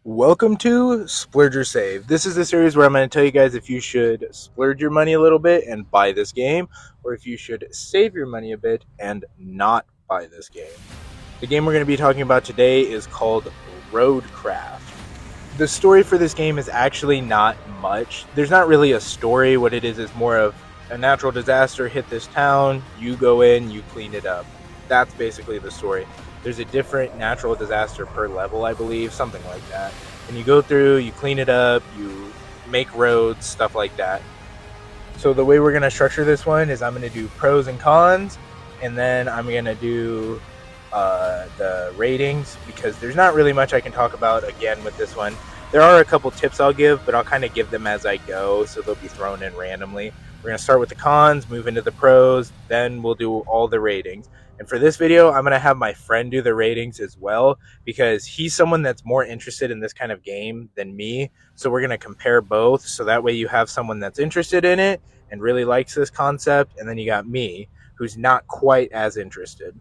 Welcome to Splurge or Save. This is the series where I'm going to tell you guys if you should splurge your money a little bit and buy this game, or if you should save your money a bit and not buy this game. The game we're going to be talking about today is called Roadcraft. The story for this game is actually not much. There's not really a story. What it is more of a natural disaster hit this town, you go in, you clean it up. That's basically the story. There's a different natural disaster per level, I believe, something like that. And you go through, you clean it up, you make roads, stuff like that. So the way we're going to structure this one is I'm going to do pros and cons, and then I'm going to do the ratings, because there's not really much I can talk about again with this one. There are a couple tips I'll give, but I'll kind of give them as I go, so they'll be thrown in randomly. We're going to start with the cons, move into the pros, then we'll do all the ratings. And for this video, I'm going to have my friend do the ratings as well, because he's someone that's more interested in this kind of game than me. So we're going to compare both, so that way you have someone that's interested in it and really likes this concept, and then you got me, who's not quite as interested.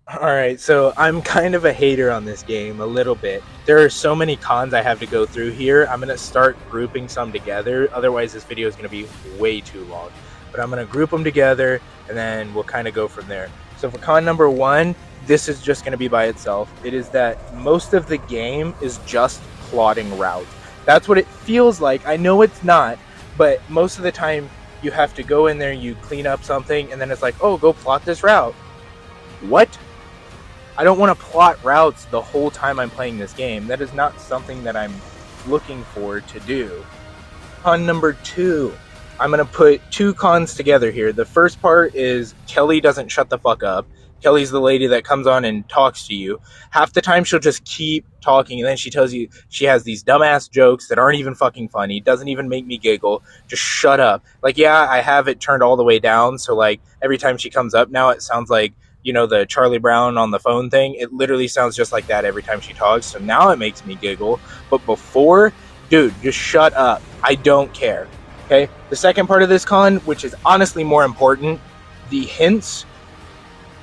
Alright, so I'm kind of a hater on this game, a little bit. There are so many cons I have to go through here. I'm going to start grouping some together, otherwise this video is going to be way too long. But I'm going to group them together, and then we'll kind of go from there. So for con number one, this is just going to be by itself. It is that most of the game is just plotting routes. That's what it feels like. I know it's not, but most of the time you have to go in there, you clean up something, and then it's like, oh, go plot this route. What? I don't want to plot routes the whole time I'm playing this game. That is not something that I'm looking forward to do. Con number two. I'm going to put two cons together here. The first part is Kelly doesn't shut the fuck up. Kelly's the lady that comes on and talks to you. Half the time she'll just keep talking, and then she tells you she has these dumbass jokes that aren't even fucking funny. Doesn't even make me giggle. Just shut up. Like, yeah, I have it turned all the way down, so like every time she comes up now it sounds like, you know, the Charlie Brown on the phone thing. It literally sounds just like that every time she talks, so now it makes me giggle. But before, dude, just shut up. I don't care. Okay, the second part of this con, which is honestly more important, the hints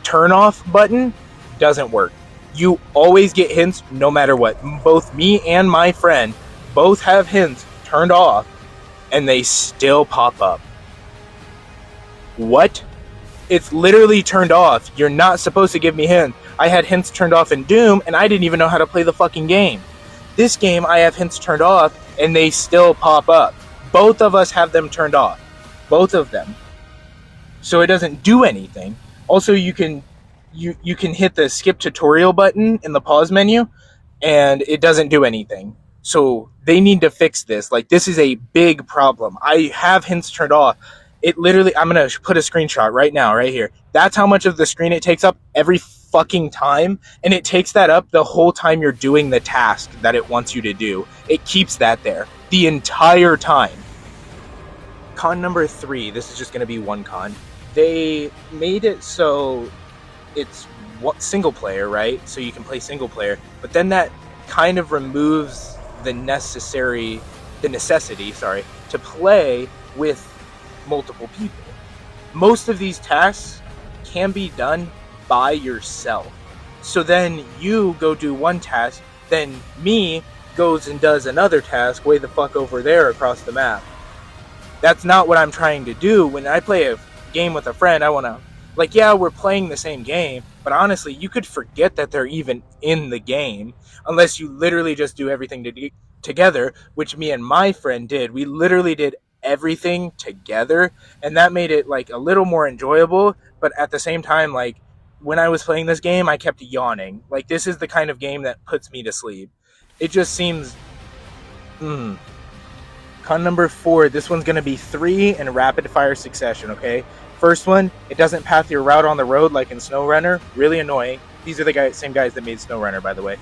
turn off button doesn't work. You always get hints no matter what. Both me and my friend both have hints turned off, and they still pop up. What? It's literally turned off. You're not supposed to give me hints. I had hints turned off in Doom, and I didn't even know how to play the fucking game. This game, I have hints turned off, and they still pop up. Both of us have them turned off. Both of them. So it doesn't do anything. Also, you can hit the skip tutorial button in the pause menu, and it doesn't do anything. So they need to fix this. Like, this is a big problem. I have hints turned off. It literally, I'm going to put a screenshot right now, right here. That's how much of the screen it takes up every fucking time. And it takes that up the whole time you're doing the task that it wants you to do. It keeps that there the entire time. Con number three, this is just going to be one con. They made it so it's single player, right? So you can play single player. But then that kind of removes the necessity, to play with multiple people. Most of these tasks can be done by yourself. So then you go do one task, then me goes and does another task way the fuck over there across the map. That's not what I'm trying to do. When I play a game with a friend, I want to, like, yeah, we're playing the same game, but honestly, you could forget that they're even in the game unless you literally just do everything together, which me and my friend did. We literally did everything together, and that made it like a little more enjoyable. But at the same time, like, when I was playing this game, I kept yawning. Like, this is the kind of game that puts me to sleep. It just seems Con number four, this one's going to be 3 in rapid fire succession. Okay, first one, it doesn't path your route on the road like in SnowRunner. Really annoying. These are the same guys that made SnowRunner, by the way.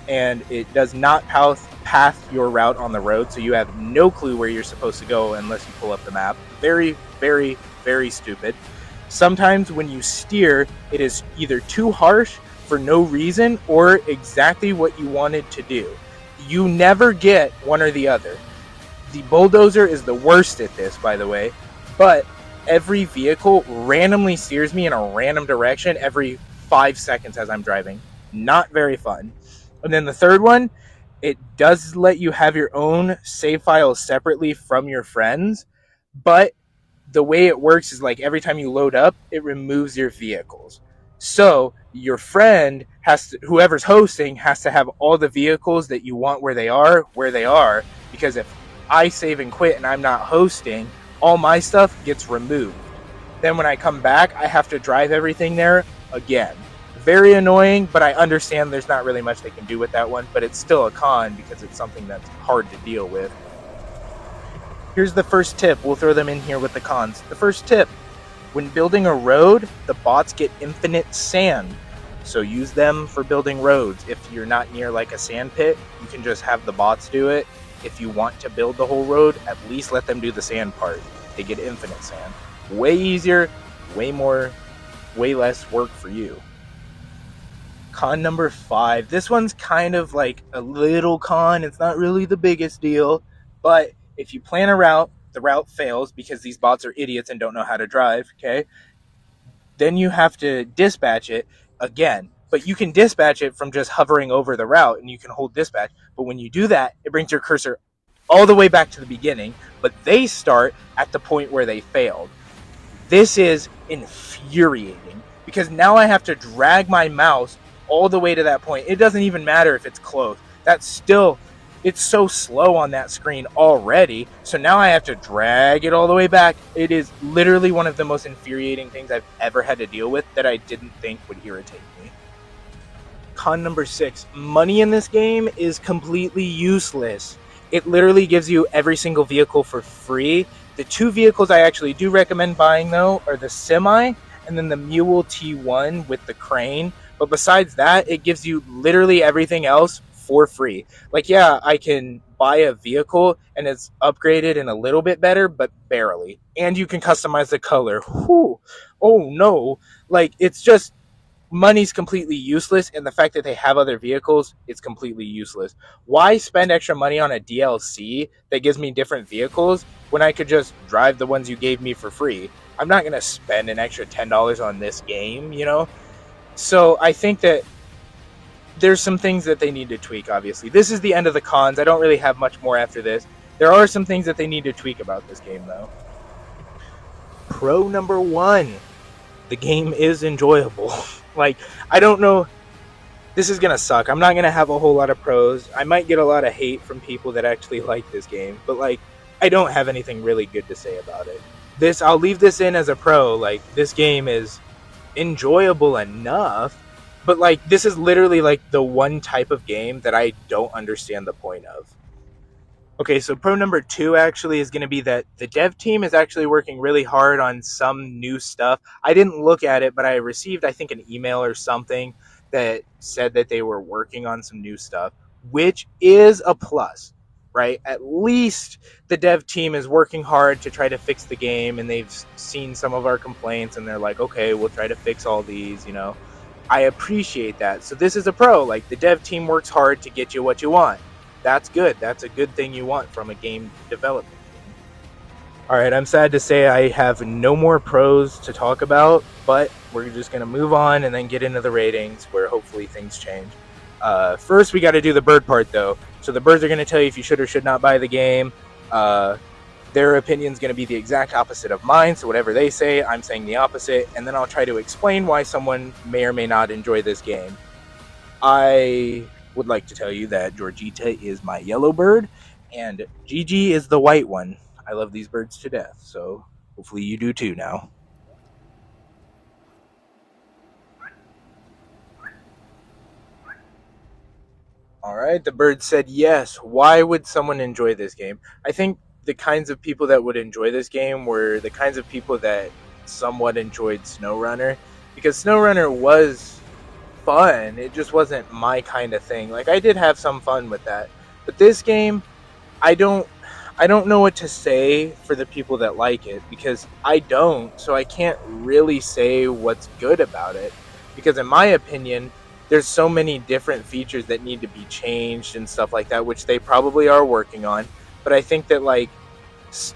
And it does not path your route on the road, so you have no clue where you're supposed to go unless you pull up the map. Very, very, very stupid. Sometimes when you steer, it is either too harsh for no reason or exactly what you wanted to do. You never get one or the other. The bulldozer is the worst at this, by the way, but every vehicle randomly steers me in a random direction every 5 seconds as I'm driving. Not very fun. And then the third one, It does let you have your own save files separately from your friends, but the way it works is like every time you load up, it removes your vehicles. So your friend has to, whoever's hosting has to have all the vehicles that you want where they are, because if I save and quit and I'm not hosting, all my stuff gets removed. Then when I come back, I have to drive everything there again. Very annoying, but I understand there's not really much they can do with that one, but it's still a con because it's something that's hard to deal with. Here's the first tip. We'll throw them in here with the cons. The first tip: when building a road, the bots get infinite sand. So use them for building roads. If you're not near like a sand pit, you can just have the bots do it. If you want to build the whole road, at least let them do the sand part. They get infinite sand. Way easier, way less work for you. Con number 5. This one's kind of like a little con. It's not really the biggest deal, but if you plan a route, the route fails because these bots are idiots and don't know how to drive, okay? Then you have to dispatch it again. But you can dispatch it from just hovering over the route and you can hold dispatch. But when you do that, it brings your cursor all the way back to the beginning, but they start at the point where they failed. This is infuriating because now I have to drag my mouse all the way to that point. It doesn't even matter if it's close. It's so slow on that screen already. So now I have to drag it all the way back. It is literally one of the most infuriating things I've ever had to deal with that I didn't think would irritate me. Con number 6. Money in this game is completely useless. It literally gives you every single vehicle for free. The 2 vehicles I actually do recommend buying, though, are the Semi and then the Mule T1 with the crane. But besides that, it gives you literally everything else for free. Like, yeah, I can buy a vehicle and it's upgraded and a little bit better, but barely. And you can customize the color. Whew. Oh, no. Like, it's just money's completely useless, and the fact that they have other vehicles, it's completely useless. Why spend extra money on a DLC that gives me different vehicles when I could just drive the ones you gave me for free? I'm not going to spend an extra $10 on this game, you know? So I think that there's some things that they need to tweak, obviously. This is the end of the cons. I don't really have much more after this. There are some things that they need to tweak about this game, though. Pro number 1. The game is enjoyable. Like, I don't know. This is going to suck. I'm not going to have a whole lot of pros. I might get a lot of hate from people that actually like this game. But, like, I don't have anything really good to say about it. I'll leave this in as a pro. Like, this game is enjoyable enough. But, like, this is literally, like, the one type of game that I don't understand the point of. Okay, so pro number 2 actually is going to be that the dev team is actually working really hard on some new stuff. I didn't look at it, but I received, I think, an email or something that said that they were working on some new stuff, which is a plus, right? At least the dev team is working hard to try to fix the game, and they've seen some of our complaints, and they're like, okay, we'll try to fix all these, you know. I appreciate that. So this is a pro. Like, the dev team works hard to get you what you want. That's good. That's a good thing you want from a game development team. Alright, I'm sad to say I have no more pros to talk about, but we're just going to move on and then get into the ratings where hopefully things change. First, we got to do the bird part, though. So the birds are going to tell you if you should or should not buy the game. Their opinion is going to be the exact opposite of mine, so whatever they say, I'm saying the opposite, and then I'll try to explain why someone may or may not enjoy this game. I would like to tell you that Georgita is my yellow bird and Gigi is the white one. I love these birds to death, so hopefully you do too now. Alright, the bird said yes. Why would someone enjoy this game? I think the kinds of people that would enjoy this game were the kinds of people that somewhat enjoyed SnowRunner, because SnowRunner was fun. It just wasn't my kind of thing. Like, I did have some fun with that, but this game, I don't know what to say for the people that like it, because I don't, so I can't really say what's good about it, because in my opinion, there's so many different features that need to be changed and stuff like that, which they probably are working on, but I think that, like,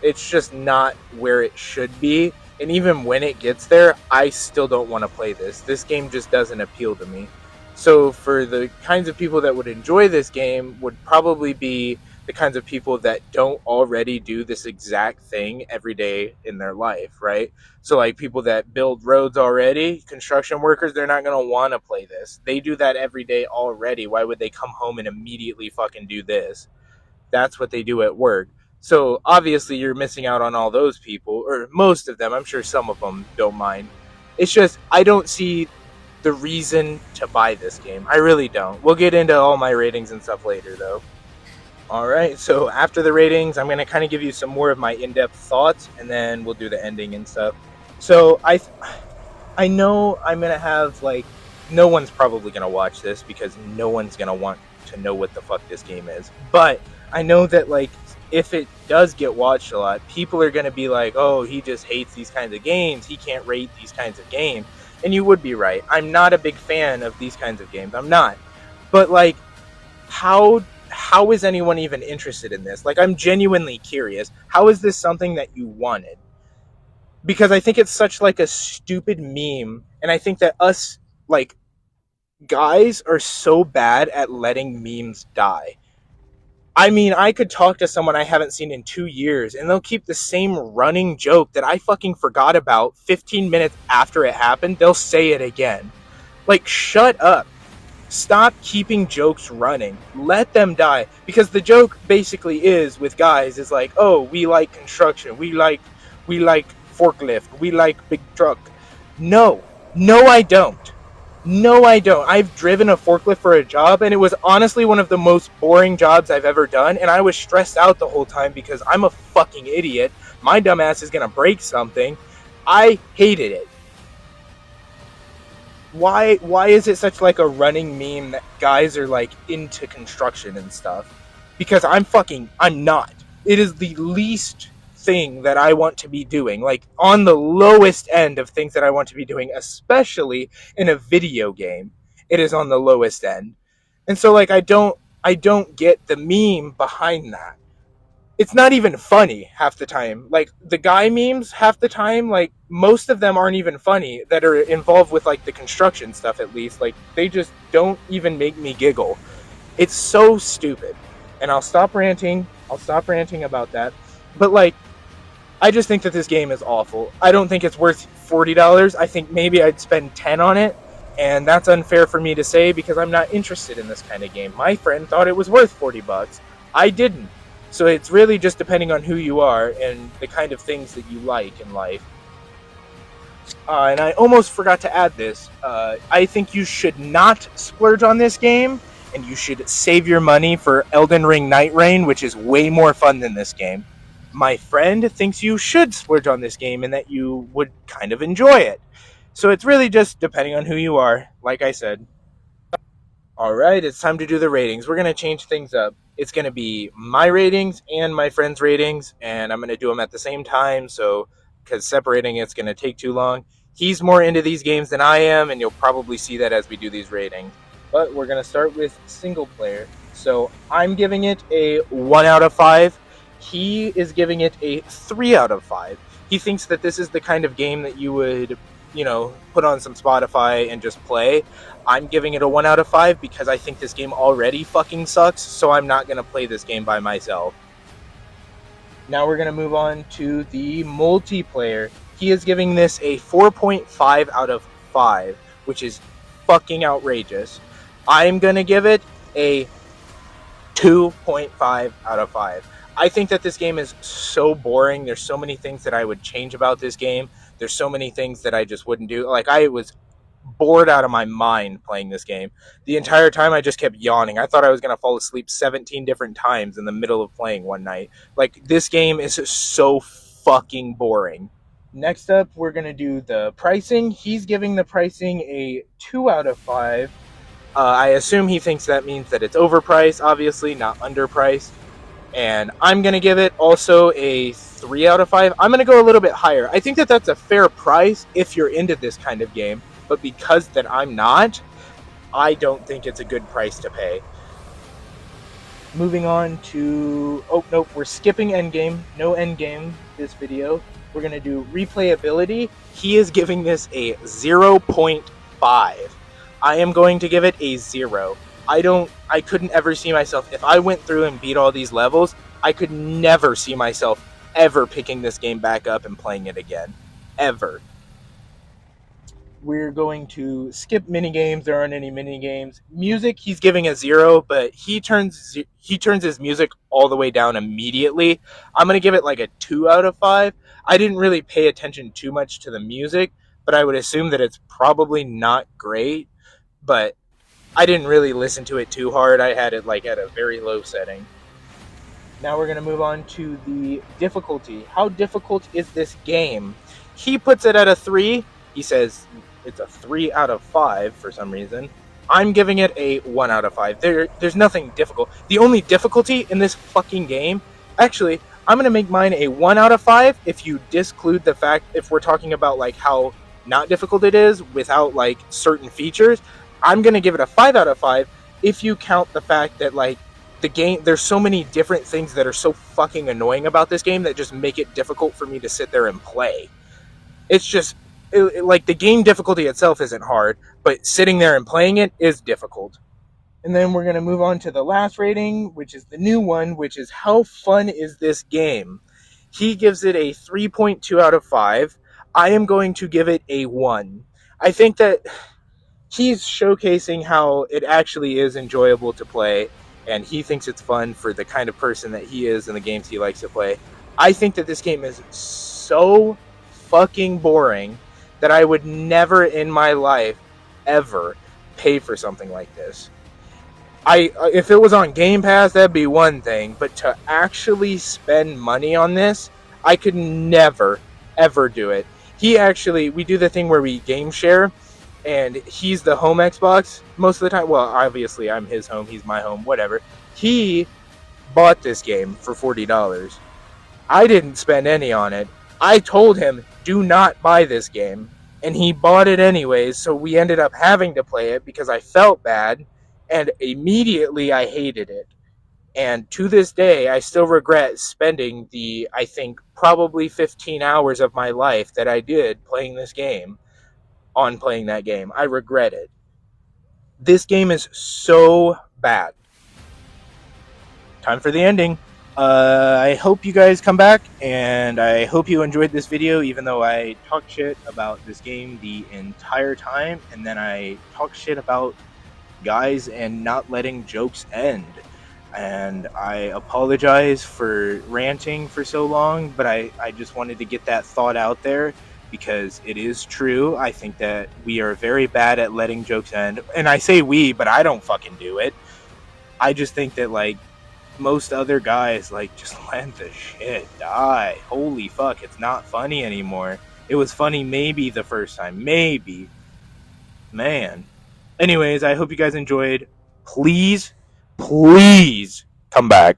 it's just not where it should be. And even when it gets there, I still don't want to play this. This game just doesn't appeal to me. So for the kinds of people that would enjoy this game would probably be the kinds of people that don't already do this exact thing every day in their life, right? So like people that build roads already, construction workers, they're not going to want to play this. They do that every day already. Why would they come home and immediately fucking do this? That's what they do at work. So obviously you're missing out on all those people, or most of them. I'm sure some of them don't mind. It's just I don't see the reason to buy this game. I really don't. We'll get into all my ratings and stuff later though. All right, so after the ratings, I'm going to kind of give you some more of my in-depth thoughts, and then we'll do the ending and stuff. So I know I'm going to have like no one's probably going to watch this because no one's going to want to know what the fuck this game is. But I know that like if it does get watched a lot, people are going to be like, "Oh, he just hates these kinds of games. He can't rate these kinds of games." And you would be right. I'm not a big fan of these kinds of games. I'm not. But like how is anyone even interested in this? Like I'm genuinely curious. How is this something that you wanted? Because I think it's such like a stupid meme, and I think that us like guys are so bad at letting memes die. I mean, I could talk to someone I haven't seen in 2 years, and they'll keep the same running joke that I fucking forgot about 15 minutes after it happened. They'll say it again. Like, shut up. Stop keeping jokes running. Let them die. Because the joke basically is with guys is like, oh, we like construction. We like forklift. We like big truck. No. No, I don't. No, I don't. I've driven a forklift for a job, and it was honestly one of the most boring jobs I've ever done, and I was stressed out the whole time because I'm a fucking idiot. My dumb ass is gonna break something. I hated it. Why is it such like a running meme that guys are like into construction and stuff? Because I'm not. It is the least thing that I want to be doing, like on the lowest end of things that I want to be doing, especially in a video game. It is on the lowest end. And so like I don't get the meme behind that. It's not even funny half the time. Like the guy memes half the time, like most of them aren't even funny that are involved with like the construction stuff at least. Like they just don't even make me giggle. It's so stupid. And I'll stop ranting. I'll stop ranting about that. But like I just think that this game is awful. I don't think it's worth $40. I think maybe I'd spend 10 on it, and that's unfair for me to say because I'm not interested in this kind of game. My friend thought it was worth $40. I didn't. So it's really just depending on who you are and the kind of things that you like in life. And I almost forgot to add this. I think you should not splurge on this game, and you should save your money for Elden Ring Night Rain, which is way more fun than this game. My friend thinks you should splurge on this game and that you would kind of enjoy it. So it's really just depending on who you are, like I said. All right, it's time to do the ratings. We're going to change things up. It's going to be my ratings and my friend's ratings, and I'm going to do them at the same time, so because separating it's going to take too long. He's more into these games than I am, and you'll probably see that as we do these ratings. But we're going to start with single player. So I'm giving it a 1 out of 5. He is giving it a 3 out of 5. He thinks that this is the kind of game that you would, put on some Spotify and just play. I'm giving it a 1 out of 5 because I think this game already fucking sucks, so I'm not going to play this game by myself. Now we're going to move on to the multiplayer. He is giving this a 4.5 out of 5, which is fucking outrageous. I'm going to give it a 2.5 out of 5. I think that this game is so boring. There's so many things that I would change about this game. There's so many things that I just wouldn't do. Like, I was bored out of my mind playing this game. The entire time I just kept yawning. I thought I was going to fall asleep 17 different times in the middle of playing one night. Like, this game is so fucking boring. Next up, we're going to do the pricing. He's giving the pricing a 2 out of 5. I assume he thinks that means that it's overpriced, obviously, not underpriced. And I'm going to give it also a 3 out of 5. I'm going to go a little bit higher. I think that that's a fair price if you're into this kind of game. But because that I'm not, I don't think it's a good price to pay. Moving on to... Oh, nope, we're skipping endgame. No endgame this video. We're going to do replayability. He is giving this a 0.5. I am going to give it a 0. I couldn't ever see myself, if I went through and beat all these levels, I could never see myself ever picking this game back up and playing it again. Ever. We're going to skip mini games. There aren't any mini games. Music, he's giving a 0, but he turns his music all the way down immediately. I'm gonna give it like a 2 out of 5. I didn't really pay attention too much to the music, but I would assume that it's probably not great. But I didn't really listen to it too hard. I had it like at a very low setting. Now we're going to move on to the difficulty. How difficult is this game? He puts it at a 3. He says it's a 3 out of 5 for some reason. I'm giving it a 1 out of 5. There's nothing difficult. The only difficulty in this fucking game, actually, I'm going to make mine a 1 out of 5 if you disclude the fact, if we're talking about like how not difficult it is without like certain features. I'm going to give it a 5 out of 5 if you count the fact that like the game, there's so many different things that are so fucking annoying about this game that just make it difficult for me to sit there and play. It's just like the game difficulty itself isn't hard, but sitting there and playing it is difficult. And then we're going to move on to the last rating, which is the new one, which is how fun is this game? He gives it a 3.2 out of 5. I am going to give it a 1. I think that he's showcasing how it actually is enjoyable to play, and he thinks it's fun for the kind of person that he is and the games he likes to play. I think that this game is so fucking boring that I would never in my life ever pay for something like this. If it was on Game Pass, that'd be one thing, but to actually spend money on this, I could never ever do it. We do the thing where we game share, and he's the home Xbox most of the time. Well, obviously I'm his home, he's my home, whatever. He bought this game for $40. I didn't spend any on it. I told him, do not buy this game. And he bought it anyways, so we ended up having to play it because I felt bad, and immediately I hated it. And to this day, I still regret spending the, I think, probably 15 hours of my life that I did playing this game on playing that game. I regret it. This game is so bad. Time for the ending. I hope you guys come back, and I hope you enjoyed this video, even though I talked shit about this game the entire time, and then I talked shit about guys and not letting jokes end. And I apologize for ranting for so long, but I just wanted to get that thought out there because it is true. I think that we are very bad at letting jokes end. And I say we, but I don't fucking do it. I just think that, like, most other guys, like, just let the shit die. Holy fuck, it's not funny anymore. It was funny maybe the first time. Maybe. Man. Anyways, I hope you guys enjoyed. Please come back.